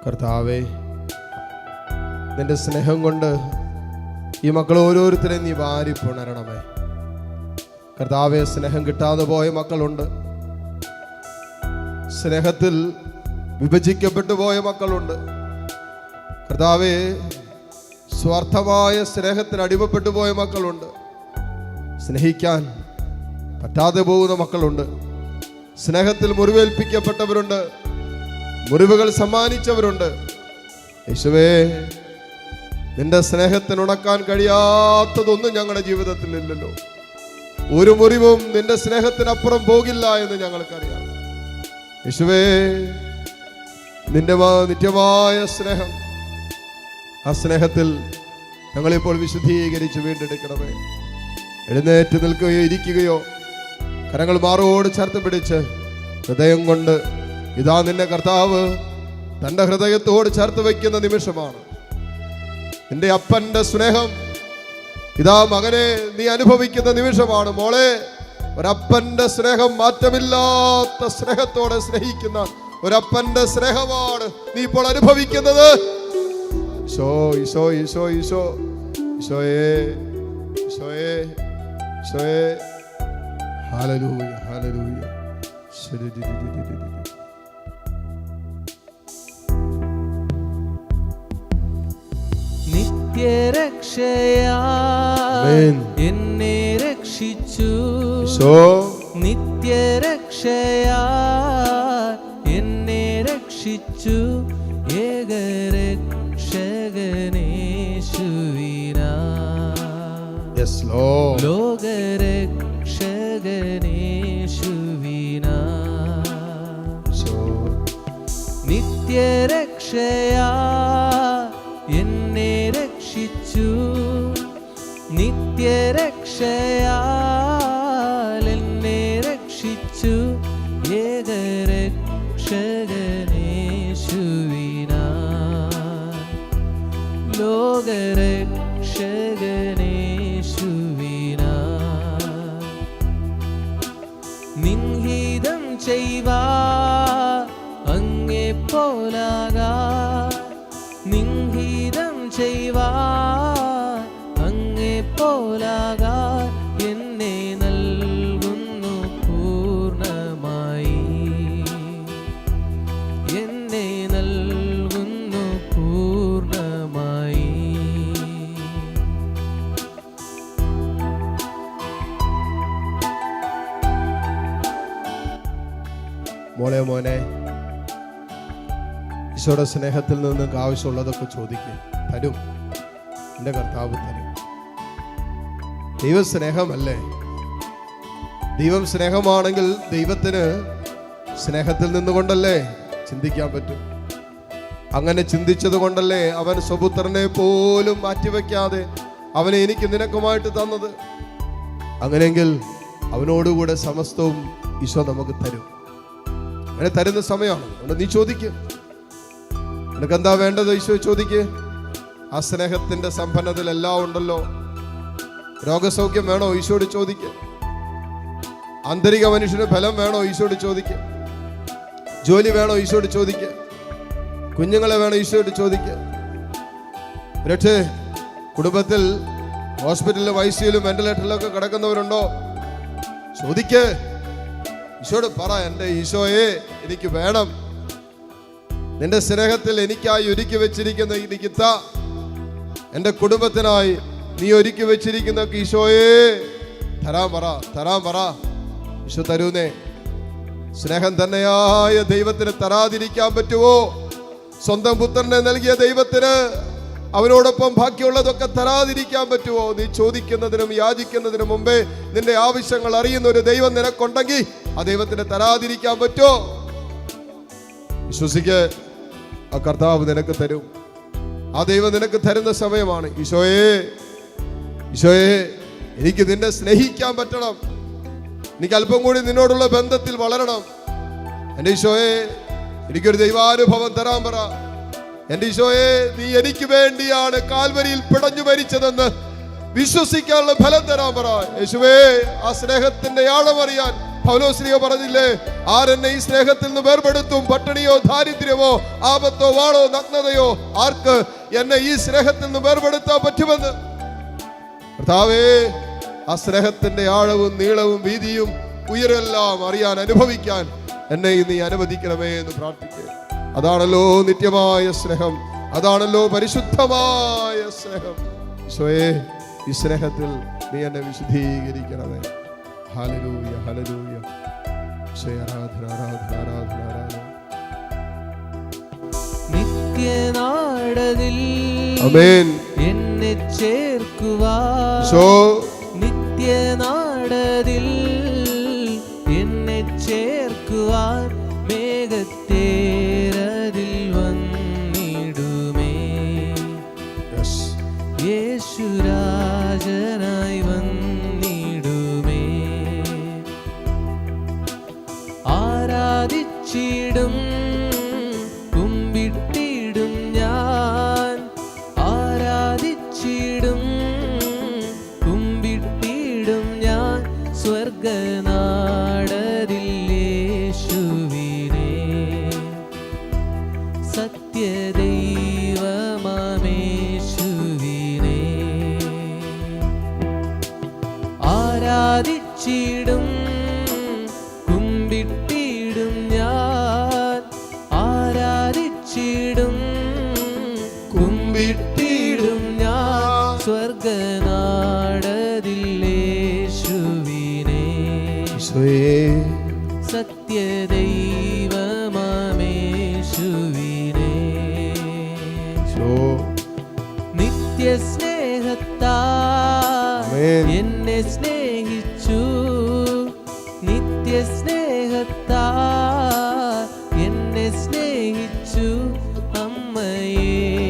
കർത്താവേ, നിന്റെ സ്നേഹം കൊണ്ട് ഈ മക്കൾ ഓരോരുത്തരെയും നീ വാരി പുണരണമേ. കർത്താവേ, സ്നേഹം കിട്ടാതെ പോയ മക്കളുണ്ട്, സ്നേഹത്തിൽ വിഭജിക്കപ്പെട്ടു പോയ മക്കളുണ്ട്. കർത്താവേ, സ്വാർത്ഥമായ സ്നേഹത്തിന് അടിമപ്പെട്ടു പോയ മക്കളുണ്ട്, സ്നേഹിക്കാൻ പറ്റാതെ പോകുന്ന മക്കളുണ്ട്, സ്നേഹത്തിൽ മുറിവേൽപ്പിക്കപ്പെട്ടവരുണ്ട്, മുറിവുകൾ സമ്മാനിച്ചവരുണ്ട്. യേശുവേ, നിന്റെ സ്നേഹത്തിന് ഉണക്കാൻ കഴിയാത്തതൊന്നും ഞങ്ങളുടെ ജീവിതത്തിൽ ഇല്ലല്ലോ. ഒരു മുറിവും നിന്റെ സ്നേഹത്തിനപ്പുറം പോകില്ല എന്ന് ഞങ്ങൾക്കറിയാം. യേശുവേ, നിന്റെ നിത്യമായ സ്നേഹം, ആ സ്നേഹത്തിൽ ഞങ്ങളിപ്പോൾ വിശുദ്ധീകരിച്ച് വീണ്ടെടുക്കണമേ. എഴുന്നേറ്റ് നിൽക്കുകയോ ഇരിക്കുകയോ കരങ്ങൾ മാറോട് ചേർത്ത് പിടിച്ച് ഹൃദയം കൊണ്ട് ഇതാ നിന്റെ കർത്താവ് തൻ്റെ ഹൃദയത്തോട് ചേർത്ത് വയ്ക്കുന്ന നിമിഷമാണ്. നിന്റെ അപ്പന്റെ സ്നേഹം ഇതാ മകനെ നീ അനുഭവിക്കുന്ന നിമിഷമാണ്. മോളെ, ഒരപ്പന്റെ സ്നേഹം, മാറ്റമില്ലാത്ത സ്നേഹത്തോടെ സ്നേഹിക്കുന്ന ഒരപ്പന്റെ സ്നേഹമാണ് നീ ഇപ്പോൾ അനുഭവിക്കുന്നത്. ഈശോ, ഈശോ, ഈശോ, ഈശോ, ഈശോയേ, ഈശോയേ, ഈശോയേ. Hallelujah, hallelujah. നിത്യരക്ഷയാ എന്നെ രക്ഷിച്ചു, നിത്യരക്ഷയാ എന്നെ രക്ഷിച്ചു, ഏകരക്ഷകനേശുവിനാ, ലോകരക്ഷകനേശുവിനാ. നിത്യരക്ഷയാ എന്നെ രക്ഷിച്ചു, നിത്യരക്ഷയാൽ എന്നെ രക്ഷിച്ചു, ഏകരക്ഷകനേശുവിനാ, ലോകരക്ഷകനേശുവിനാ. നിൻഹിതം ചെയ്വാ അങ്ങേ പോലാകാ, നിൻഹിതം ചെയ്വാ അങ്ങേ പോലാകാ, എന്നെ നൽകുന്നു പൂർണ്ണമായി, എന്നെ നൽകുന്നു പൂർണ്ണമായി. മോളെ, മോനെ, ഈശോയുടെ സ്നേഹത്തിൽ നിന്ന് നിങ്ങൾക്ക് ആവശ്യമുള്ളതൊക്കെ ചോദിക്കും, തരും. എൻ്റെ കർത്താവ് തരും. ദൈവം സ്നേഹമല്ലേ? ദൈവം സ്നേഹമാണെങ്കിൽ ദൈവത്തിന് സ്നേഹത്തിൽ നിന്നുകൊണ്ടല്ലേ ചിന്തിക്കാൻ പറ്റും. അങ്ങനെ ചിന്തിച്ചത് കൊണ്ടല്ലേ അവൻ സ്വപുത്രനെ പോലും മാറ്റിവെക്കാതെ അവനെ എനിക്ക് നിനക്കുമായിട്ട് തന്നത്. അങ്ങനെയെങ്കിൽ അവനോടുകൂടെ സമസ്തവും ഈശോ നമുക്ക് തരും. അങ്ങനെ തരുന്ന സമയമാണ്. അതുകൊണ്ട് നീ ചോദിക്കും, നിനക്കെന്താ വേണ്ടത്? ഈശോ ചോദിക്ക്. ആ സ്നേഹത്തിന്റെ സമ്പന്നതയിൽ എല്ലാം ഉണ്ടല്ലോ. രോഗസൗഖ്യം വേണോ? ഈശോട് ചോദിക്ക്. ആന്തരിക മനുഷ്യന് ഫലം വേണോ? ഈശോട് ചോദിക്ക്. ജോലി വേണോ? ഈശോട് ചോദിക്ക്. കുഞ്ഞുങ്ങളെ വേണോ? ഈശോട് ചോദിക്ക്. രക്ഷേ, കുടുംബത്തിൽ ഹോസ്പിറ്റലിലും ICUലും വെന്റിലേറ്ററിലൊക്കെ കിടക്കുന്നവരുണ്ടോ? ചോദിക്ക്. ഈശോട് പറ, എൻ്റെ ഈശോയെ, എനിക്ക് വേണം. നിന്റെ സ്നേഹത്തിൽ എനിക്കായി ഒരുക്കി വെച്ചിരിക്കുന്ന എനിക്കിത്ത, എൻ്റെ കുടുംബത്തിനായി നീ ഒരുക്കി വെച്ചിരിക്കുന്ന ഈശോയെ തരാൻ പറ, തരാൻ പറ. ഈശോ തരൂന്നേ. സ്നേഹം തന്നെയായ ദൈവത്തിന് തരാതിരിക്കാൻ പറ്റുമോ? സ്വന്തം പുത്രനെ നൽകിയ ദൈവത്തിന് അവനോടൊപ്പം ബാക്കിയുള്ളതൊക്കെ തരാതിരിക്കാൻ പറ്റുമോ? നീ ചോദിക്കുന്നതിനും യാചിക്കുന്നതിനും മുമ്പേ നിന്റെ ആവശ്യങ്ങൾ അറിയുന്ന ഒരു ദൈവം നിനക്കുണ്ടെങ്കിൽ ആ ദൈവത്തിന് തരാതിരിക്കാൻ പറ്റുമോ? വിശ്വസിക്ക്, ആ കർത്താവ് നിനക്ക് തരും. ആ ദൈവം നിനക്ക് തരുന്ന സമയമാണ്. ഈശോയെ, ഈശോയെ, എനിക്ക് നിന്നെ സ്നേഹിക്കാൻ പറ്റണം. എനിക്ക് അല്പം കൂടി നിന്നോടുള്ള ബന്ധത്തിൽ വളരണം. എൻ്റെ ഈശോയെ, എനിക്കൊരു ദൈവാനുഭവം തരാൻ പറ. എൻ്റെ ഈശോയെ, നീ എനിക്ക് വേണ്ടിയാണ് കാൽവരിയിൽ പിടഞ്ഞു മരിച്ചതെന്ന് വിശ്വസിക്കാനുള്ള ഫലം തരാൻ പറ. യേശുവേ, ആ സ്നേഹത്തിന്റെ ആഴം അറിയാൻ പൗലോസ്ലീഹ പറഞ്ഞില്ലേ, ആരെന്നെ ഈ സ്നേഹത്തിൽ നിന്ന് വേർപെടുത്തും? പട്ടിണിയോ ദാരിദ്ര്യമോ ആപത്തോ വാളോ നഗ്നതയോ? ആർക്ക് എന്നെ ഈ സ്നേഹത്തിൽ നിന്ന് വേർപെടുത്താൻ പറ്റുമെന്ന്? കർത്താവേ, ആ സ്നേഹത്തിന്റെ ആഴവും നീളവും വീതിയും ഉയരെല്ലാം അറിയാൻ, അനുഭവിക്കാൻ എന്നെ നീ അനുവദിക്കണമേ എന്ന് പ്രാർത്ഥിക്കുക. അതാണല്ലോ നിത്യമായ സ്നേഹം, അതാണല്ലോ പരിശുദ്ധമായ സ്നേഹം. ഈശോയെ, ഈ സ്നേഹത്തിൽ നീ എന്നെ വിശുദ്ധീകരിക്കണമേ. Hallelujah, hallelujah. ഈശോയെ, ആരാധന, ആരാധന, ആരാധന, ആരാധന. നിത്യനാടതിൽ ആമേൻ. എന്നെ ചേർക്കുവാൻ, നിത്യനാടതിൽ എന്നെ ചേർക്കുവാൻ മേഘത്തേരതിൽ വന്നിടുമേ. യേശുരാജനായി വന്നിടുമേ. ആരാധിച്ചിടും കുമ്പിട്ടിടും ഞാൻ, ആരാധിച്ചിടും കുമ്പിട്ടിടും ഞാൻ സ്വർഗനാടതിൽ യേശുവിനെ. സത്യദൈവമേശുവിനെ ആരാധിച്ചിടും കുമ്പിട്ടിടും ഞാൻ, ആരാധിച്ചിടും കുമ്പിട്ടിടും ഞാൻ സ്വർഗനാടതിൽ യേശുവിനെ. സത്യദൈവമേശുവിനെ നിത്യസ്നേഹത്താൽ എന്നെ സ്നേഹിച്ചു, നിത്യസ്നേഹത്താൽ എന്നെ സ്നേഹിച്ചു. അമ്മയേകിടും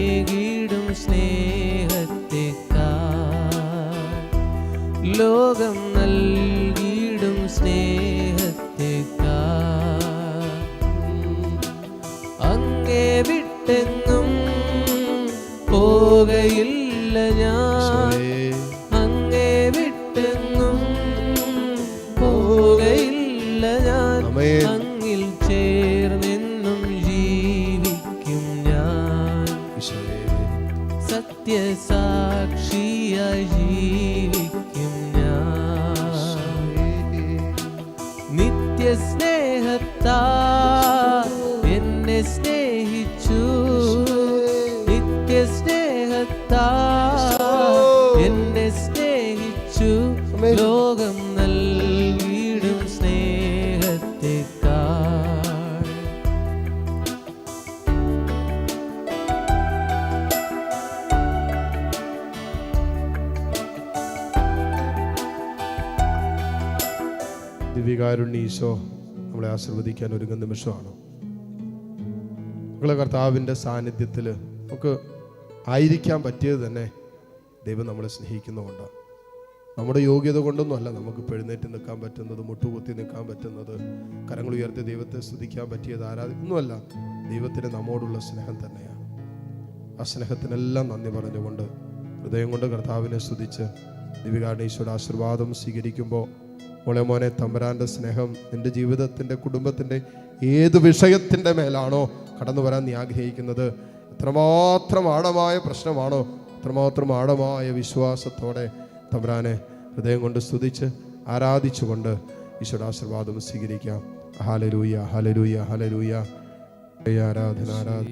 സ്നേഹത്തെക്കാൾ ലോകം നൽകിടും സ്നേഹത്തെക്കാൾ അങ്ങേ വിട്ടെങ്ങും പോകയില്ല ഞാൻ, അങ്ങേ വിട്ടെങ്ങും പോകയില്ല ഞാൻ. അങ്ങിൽ ചേർന്നെന്നും ജീവിക്കും ഞാൻ, സത്യസാക്ഷിയായി ജീവിക്കും ഞാൻ. നിത്യസ്നേഹത്താൽ എന്നെ സ്നേഹിച്ചു, നിത്യസ്നേഹത്താൽ എന്നെ സ്നേഹിച്ചു. ലോകം നൽകിടും സ്നേഹത്തെക്കാൾ ദിവ്യകാരുണ്യ ഈശോ നമ്മളെ ആശീർവദിക്കാൻ ഒരുങ്ങുന്ന നിമിഷമാണ്. നമ്മളെ കർത്താവിൻ്റെ സാന്നിധ്യത്തിൽ നമുക്ക് ആയിരിക്കാൻ പറ്റിയത് തന്നെ ദൈവം നമ്മളെ സ്നേഹിക്കുന്നതുകൊണ്ടാണ്. നമ്മുടെ യോഗ്യത കൊണ്ടൊന്നുമല്ല നമുക്ക് എഴുന്നേറ്റ് നിൽക്കാൻ പറ്റുന്നത്, മുട്ടുകുത്തി നിൽക്കാൻ പറ്റുന്നത്, കരങ്ങൾ ഉയർത്തി ദൈവത്തെ സ്തുതിക്കാൻ പറ്റിയത് ഒന്നുമല്ല, ദൈവത്തിന് നമ്മോടുള്ള സ്നേഹം തന്നെയാണ്. ആ സ്നേഹത്തിനെല്ലാം നന്ദി പറഞ്ഞുകൊണ്ട് ഹൃദയം കൊണ്ട് കർത്താവിനെ സ്തുതിച്ച് ദിവ്യകാരുണ്യ ഈശോയുടെ ആശീർവാദം സ്വീകരിക്കുമ്പോൾ, മോനെ, തമ്പുരാൻ്റെ സ്നേഹം നിൻ്റെ ജീവിതത്തിൻ്റെ, കുടുംബത്തിൻ്റെ ഏത് വിഷയത്തിൻ്റെ മേലാണോ കടന്നു വരാൻ നീ ആഗ്രഹിക്കുന്നത്, എത്രമാത്രം ആഴമായ പ്രശ്നമാണോ, എത്രമാത്രം ആഴമായ വിശ്വാസത്തോടെ തമ്പുരാനെ ഹൃദയം കൊണ്ട് സ്തുതിച്ച് ആരാധിച്ചുകൊണ്ട് ഈശോയുടെ ആശീർവാദം സ്വീകരിക്കാം. Hallelujah, hallelujah, hallelujah. ആരാധന, ആരാധന.